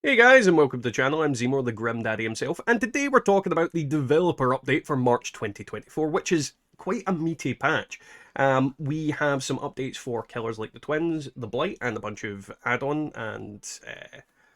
Hey guys, and welcome to the channel. I'm Zemor, the Grim Daddy himself, and today we're talking about the developer update for March 2024, which is quite a meaty patch. We have some updates for killers like the Twins, the Blight, and a bunch of add-on and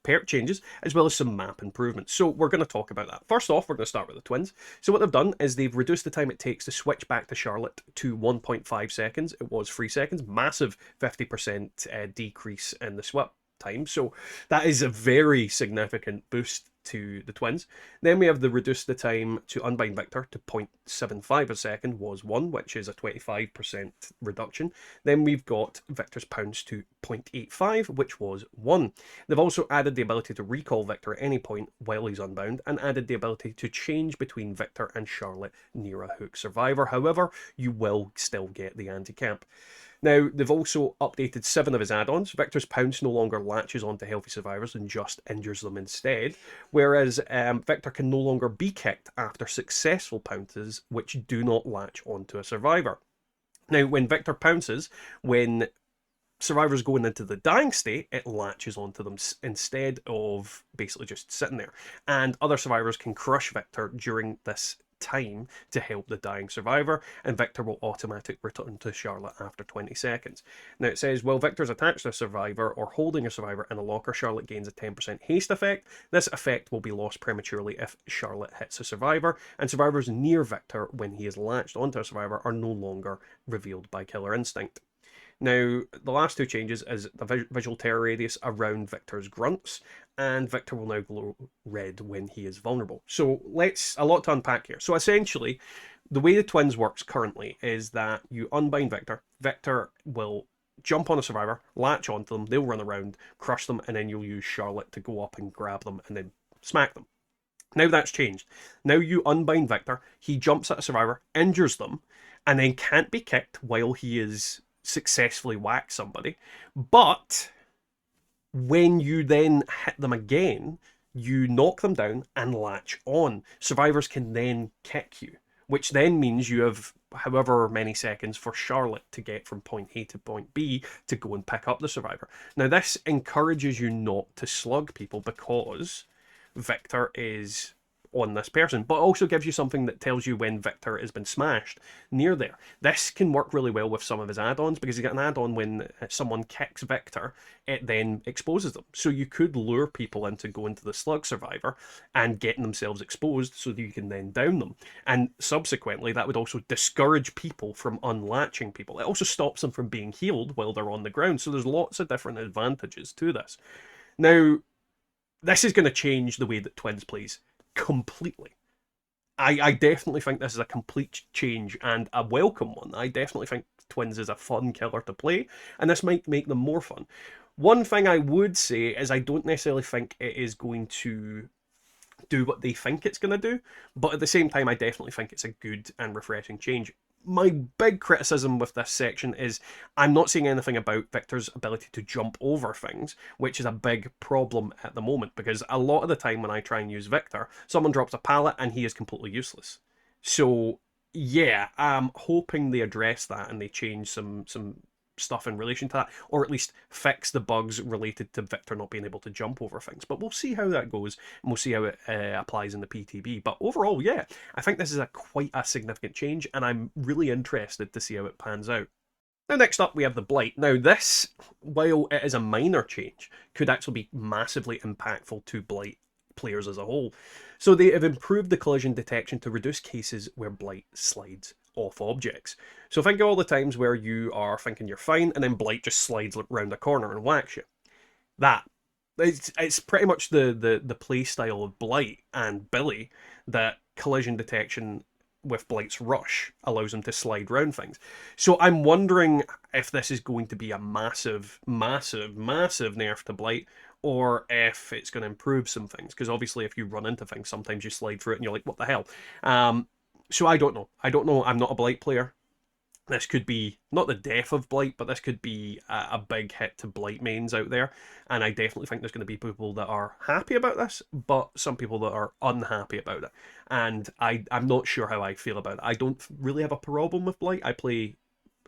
perk changes, as well as some map improvements. So we're going to talk about that. First off, we're going to start with the Twins. So what they've done is they've reduced the time it takes to switch back to Charlotte to 1.5 seconds. It was 3 seconds, massive 50% decrease in the swap time. So that is a very significant boost to the Twins. Then we have the reduce the time to unbind Victor to 0.75 a second was 1, which is a 25% reduction. Then we've got Victor's pounce to 0.85, which was 1. They've also added the ability to recall Victor at any point while he's unbound, and added the ability to change between Victor and Charlotte near a hook survivor. However, you will still get the anti-camp. Now, they've also updated 7 of his add-ons. Victor's pounce no longer latches onto healthy survivors and just injures them instead, whereas Victor can no longer be kicked after successful pounces which do not latch onto a survivor. Now, when Victor pounces, when survivors going into the dying state, it latches onto them instead of basically just sitting there. And other survivors can crush Victor during this time to help the dying survivor, and Victor will automatically return to Charlotte after 20 seconds. Now it says, while Victor's attached to a survivor or holding a survivor in a locker, Charlotte gains a 10% haste effect. This effect will be lost prematurely if Charlotte hits a survivor, and survivors near Victor when he is latched onto a survivor are no longer revealed by Killer Instinct. Now, the last 2 changes is the visual terror radius around Victor's grunts, and Victor will now glow red when he is vulnerable. So a lot to unpack here. So essentially, the way the Twins works currently is that you unbind Victor. Victor will jump on a survivor, latch onto them, they'll run around, crush them, and then you'll use Charlotte to go up and grab them and then smack them. Now that's changed. Now you unbind Victor, he jumps at a survivor, injures them, and then can't be kicked while he is successfully whack somebody. But when you then hit them again, you knock them down and latch on. Survivors can then kick you, which then means you have however many seconds for Charlotte to get from point A to point B to go and pick up the survivor. Now this encourages you not to slug people because Victor is on this person, but also gives you something that tells you when Victor has been smashed near there. This can work really well with some of his add-ons, because you get an add-on when someone kicks Victor, it then exposes them. So you could lure people into going to the slug survivor and getting themselves exposed so that you can then down them. And subsequently, that would also discourage people from unlatching people. It also stops them from being healed while they're on the ground. So there's lots of different advantages to this. Now, this is going to change the way that Twins plays completely. I definitely think this is a complete change and a welcome one. I definitely think Twins is a fun killer to play, and this might make them more fun. One thing I would say is I don't necessarily think it is going to do what they think it's going to do, but at the same time I definitely think it's a good and refreshing change. My big criticism with this section is I'm not seeing anything about Victor's ability to jump over things, which is a big problem at the moment, because a lot of the time when I try and use Victor, someone drops a pallet and he is completely useless. So yeah, I'm hoping they address that and they change some stuff in relation to that, or at least fix the bugs related to Victor not being able to jump over things. But we'll see how that goes, and we'll see how it applies in the PTB. But overall, yeah, I think this is quite a significant change, and I'm really interested to see how it pans out. Now, next up, we have the Blight. Now, this, while it is a minor change, could actually be massively impactful to Blight players as a whole. So they have improved the collision detection to reduce cases where Blight slides off objects. So think of all the times where you are thinking you're fine, and then Blight just slides around a corner and whacks you. It's pretty much the play style of Blight and Billy that collision detection with Blight's rush allows him to slide around things. So I'm wondering if this is going to be a massive nerf to Blight, or if it's going to improve some things, because obviously if you run into things, sometimes you slide through it and you're like, what the hell? So I don't know. I'm not a Blight player. This could be not the death of Blight, but this could be a big hit to Blight mains out there. And I definitely think there's going to be people that are happy about this, but some people that are unhappy about it. And I'm not sure how I feel about it. I don't really have a problem with Blight. I play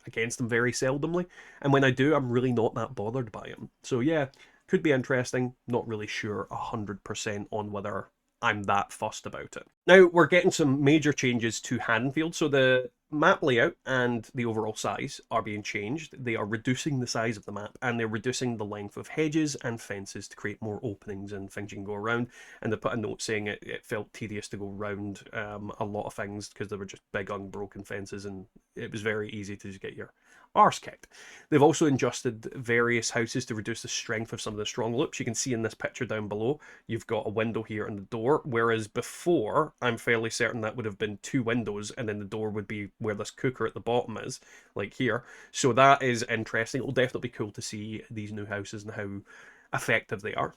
against him very seldomly. And when I do, I'm really not that bothered by him. So yeah, Could be interesting, not really sure 100% on whether I'm that fussed about it. Now, we're getting some major changes to Haddonfield. So the map layout and the overall size are being changed. They are reducing the size of the map, and they're reducing the length of hedges and fences to create more openings and things you can go around. And they put a note saying it felt tedious to go around a lot of things because they were just big unbroken fences, and it was very easy to just get your arse kicked. They've also adjusted various houses to reduce the strength of some of the strong loops. You can see in this picture down below, you've got a window here and the door, whereas before, I'm fairly certain that would have been two windows, and then the door would be where this cooker at the bottom is, like here. So that is interesting. It'll definitely be cool to see these new houses and how effective they are.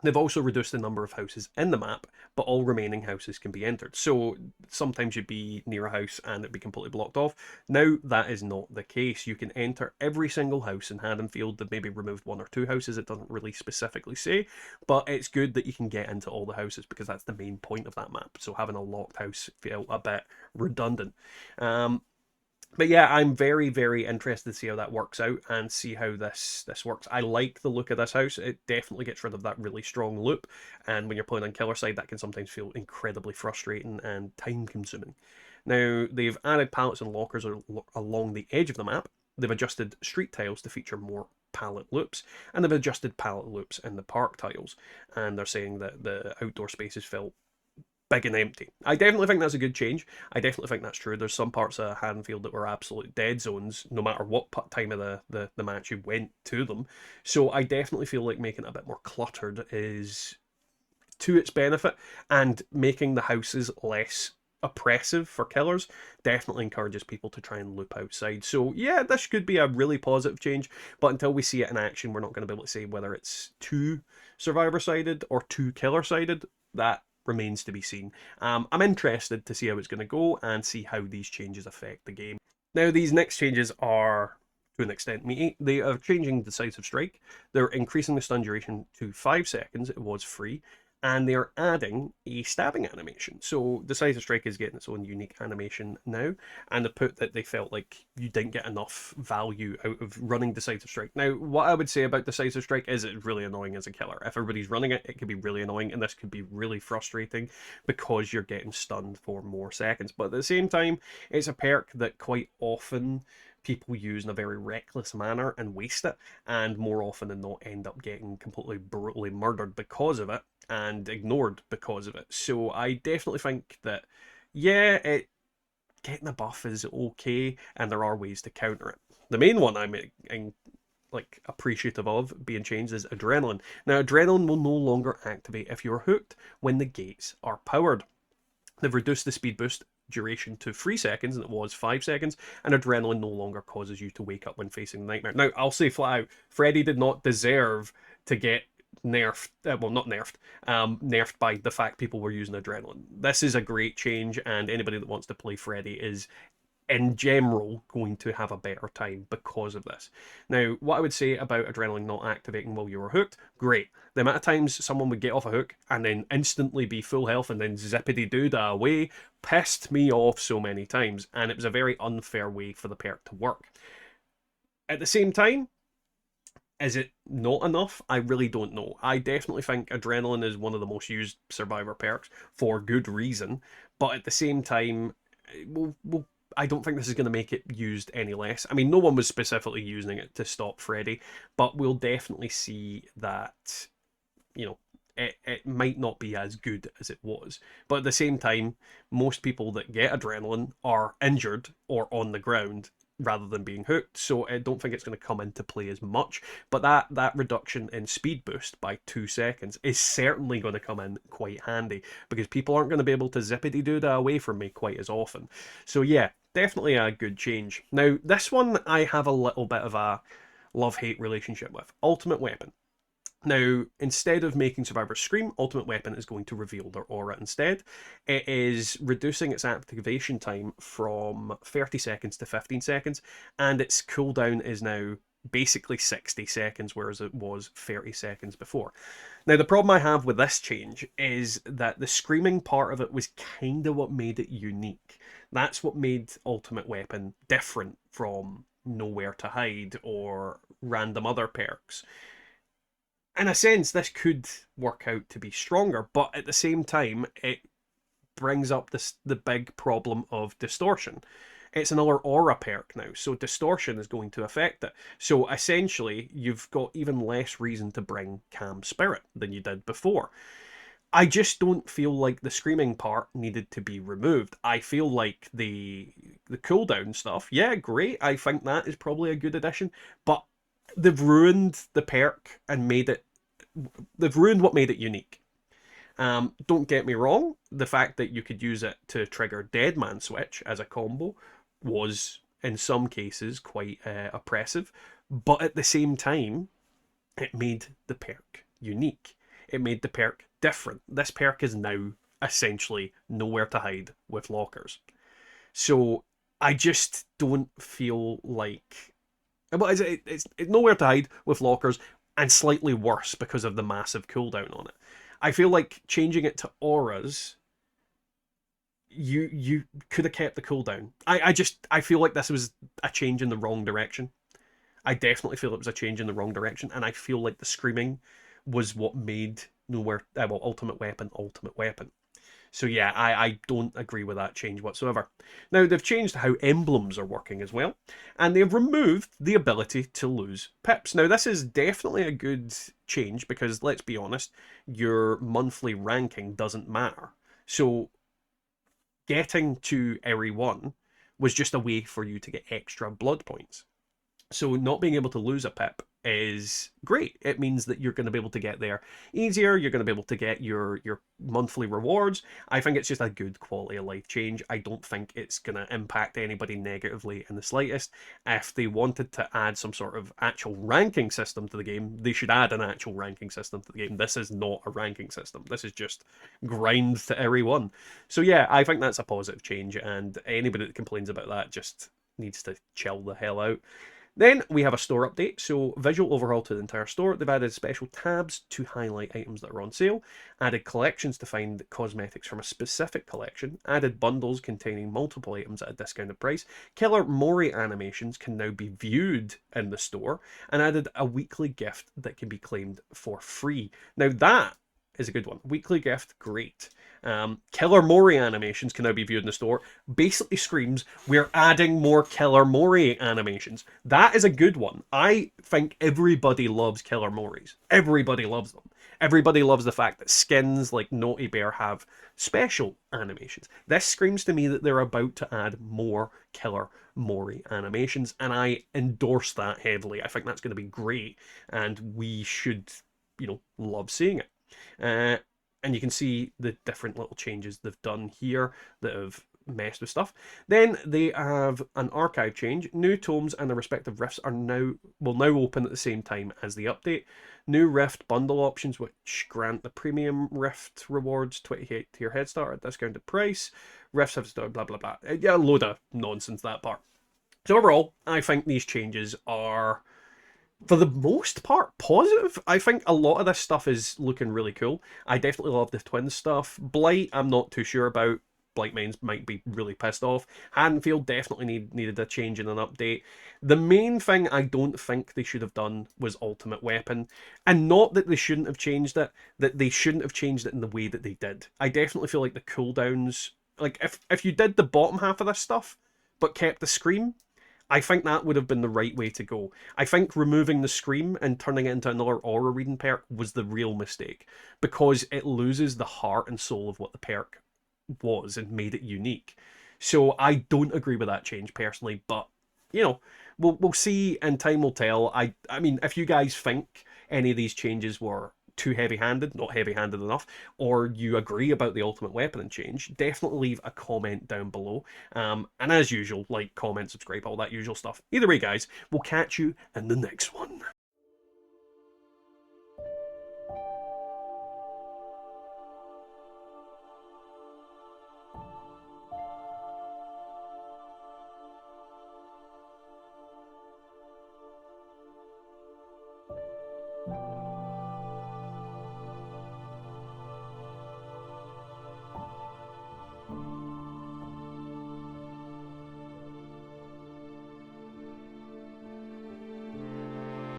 They've also reduced the number of houses in the map, but all remaining houses can be entered. So sometimes you'd be near a house and it'd be completely blocked off. Now that is not the case. You can enter every single house in Haddonfield. They've maybe removed one or two houses, it doesn't really specifically say, but it's good that you can get into all the houses because that's the main point of that map. So having a locked house felt a bit redundant. But yeah, I'm very, very interested to see how that works out and see how this works. I like the look of this house. It definitely gets rid of that really strong loop, and when you're playing on killer side, that can sometimes feel incredibly frustrating and time consuming. Now, they've added pallets and lockers along the edge of the map. They've adjusted street tiles to feature more pallet loops, and they've adjusted pallet loops in the park tiles. And they're saying that the outdoor spaces felt big and empty. I definitely think that's a good change. I definitely think that's true. There's some parts of Haddonfield that were absolute dead zones, no matter what time of the match you went to them. So I definitely feel like making it a bit more cluttered is to its benefit, and making the houses less oppressive for killers definitely encourages people to try and loop outside. So yeah, this could be a really positive change, but until we see it in action, we're not going to be able to say whether it's too survivor sided or too killer sided. That remains to be seen. I'm interested to see how it's going to go and see how these changes affect the game. Now, these next changes are, to an extent, meaty. They are changing decisive strike. They're increasing the stun duration to 5 seconds. It was free. And they're adding a stabbing animation. So Decisive Strike is getting its own unique animation now, and they put that they felt like you didn't get enough value out of running Decisive Strike. Now, what I would say about Decisive Strike is it's really annoying as a killer. If everybody's running it, it can be really annoying, and this could be really frustrating because you're getting stunned for more seconds. But at the same time, it's a perk that quite often people use in a very reckless manner and waste it, and more often than not end up getting completely brutally murdered because of it and ignored because of it. So I definitely think that, yeah, getting a buff is okay, and there are ways to counter it. The main one I'm like appreciative of being changed is adrenaline. Now, adrenaline will no longer activate if you're hooked when the gates are powered. They've reduced the speed boost duration to 3 seconds, and it was 5 seconds, and adrenaline no longer causes you to wake up when facing the nightmare. Now, I'll say flat out, Freddy did not deserve to get nerfed, well, not nerfed, nerfed by the fact people were using adrenaline. This is a great change, and anybody that wants to play Freddy is in general going to have a better time because of this. Now, what I would say about adrenaline not activating while you were hooked, great. The amount of times someone would get off a hook and then instantly be full health and then zippity-doo-dah away pissed me off so many times, and it was a very unfair way for the perk to work. At the same time, is it not enough? I really don't know. I definitely think adrenaline is one of the most used survivor perks for good reason, but at the same time, I don't think this is going to make it used any less. I mean, no one was specifically using it to stop Freddy, but we'll definitely see that, you know, it might not be as good as it was. But at the same time, most people that get adrenaline are injured or on the ground rather than being hooked, so I don't think it's going to come into play as much. But that reduction in speed boost by 2 seconds is certainly going to come in quite handy, because people aren't going to be able to zippity-doo-dah away from me quite as often. So yeah, definitely a good change. Now, this one I have a little bit of a love-hate relationship with. Ultimate Weapon. Now, instead of making survivors scream, Ultimate Weapon is going to reveal their aura instead. It is reducing its activation time from 30 seconds to 15 seconds, and its cooldown is now basically 60 seconds, whereas it was 30 seconds before. Now, the problem I have with this change is that the screaming part of it was kind of what made it unique. That's what made Ultimate Weapon different from Nowhere to Hide or random other perks. in a sense, this could work out to be stronger, but at the same time, it brings up the big problem of distortion. It's another aura perk now, so distortion is going to affect it. So essentially, you've got even less reason to bring calm spirit than you did before. I just don't feel like the screaming part needed to be removed. I feel like the cooldown stuff, yeah, great. I think that is probably a good addition, but they've ruined the perk and made it. They've ruined what made it unique. Don't get me wrong, the fact that you could use it to trigger Dead Man Switch as a combo was, in some cases, quite oppressive, but at the same time, it made the perk unique. It made the perk different. This perk is now essentially nowhere to hide with lockers. So I just don't feel like. Well, it's nowhere to hide with lockers and slightly worse because of the massive cooldown on it. I feel like changing it to auras, you could have kept the cooldown. I feel like this was a change in the wrong direction. I definitely feel it was a change in the wrong direction, and I feel like the screaming was what made nowhere well ultimate weapon ultimate weapon. So yeah, I don't agree with that change whatsoever. Now they've changed how emblems are working as well, and they've removed the ability to lose pips. Now this is definitely a good change because let's be honest, your monthly ranking doesn't matter. So getting to Eri 1 was just a way for you to get extra blood points. So not being able to lose a pip is great. It means that you're going to be able to get there easier. You're going to be able to get your monthly rewards. I think it's just a good quality of life change. I don't think it's going to impact anybody negatively in the slightest. If they wanted to add some sort of actual ranking system to the game, they should add an actual ranking system to the game. This is not a ranking system. This is just grind to everyone. So yeah, I think that's a positive change, and anybody that complains about that just needs to chill the hell out. Then we have a store update, so visual overhaul to the entire store. They've added special tabs to highlight items that are on sale, added collections to find cosmetics from a specific collection, added bundles containing multiple items at a discounted price, killer Mori animations can now be viewed in the store, and added a weekly gift that can be claimed for free. Now that is a good one. Weekly gift, great. Killer Mori animations can now be viewed in the store. Basically screams, we're adding more Killer Mori animations. That is a good one. I think everybody loves Killer Moris. Everybody loves them. Everybody loves the fact that skins like Naughty Bear have special animations. This screams to me that they're about to add more Killer Mori animations, and I endorse that heavily. I think that's going to be great, and we should, love seeing it. Uh, and you can see the different little changes they've done here that have messed with stuff. Then they have an archive change. New tomes and their respective rifts will now open at the same time as the update. New rift bundle options which grant the premium rift rewards 28 tier head start at discounted price. Rifts have started blah blah blah. Yeah, a load of nonsense that part. So overall, I think these changes are, for the most part, positive. I think a lot of this stuff is looking really cool. I definitely love the twin stuff. Blight, I'm not too sure about. Blight mains might be really pissed off. Haddonfield definitely needed a change in an update. The main thing I don't think they should have done was Ultimate Weapon. And not that they shouldn't have changed it, that they shouldn't have changed it in the way that they did. I definitely feel like the cooldowns, like if you did the bottom half of this stuff, but kept the Scream, I think that would have been the right way to go. I think removing the Scream and turning it into another aura reading perk was the real mistake, because it loses the heart and soul of what the perk was and made it unique. So I don't agree with that change personally, but we'll see and time will tell. I mean, if you guys think any of these changes were too heavy-handed, not heavy-handed enough, or you agree about the ultimate weapon and change, definitely leave a comment down below. And as usual, like, comment, subscribe, all that usual stuff. Either way, guys, we'll catch you in the next one.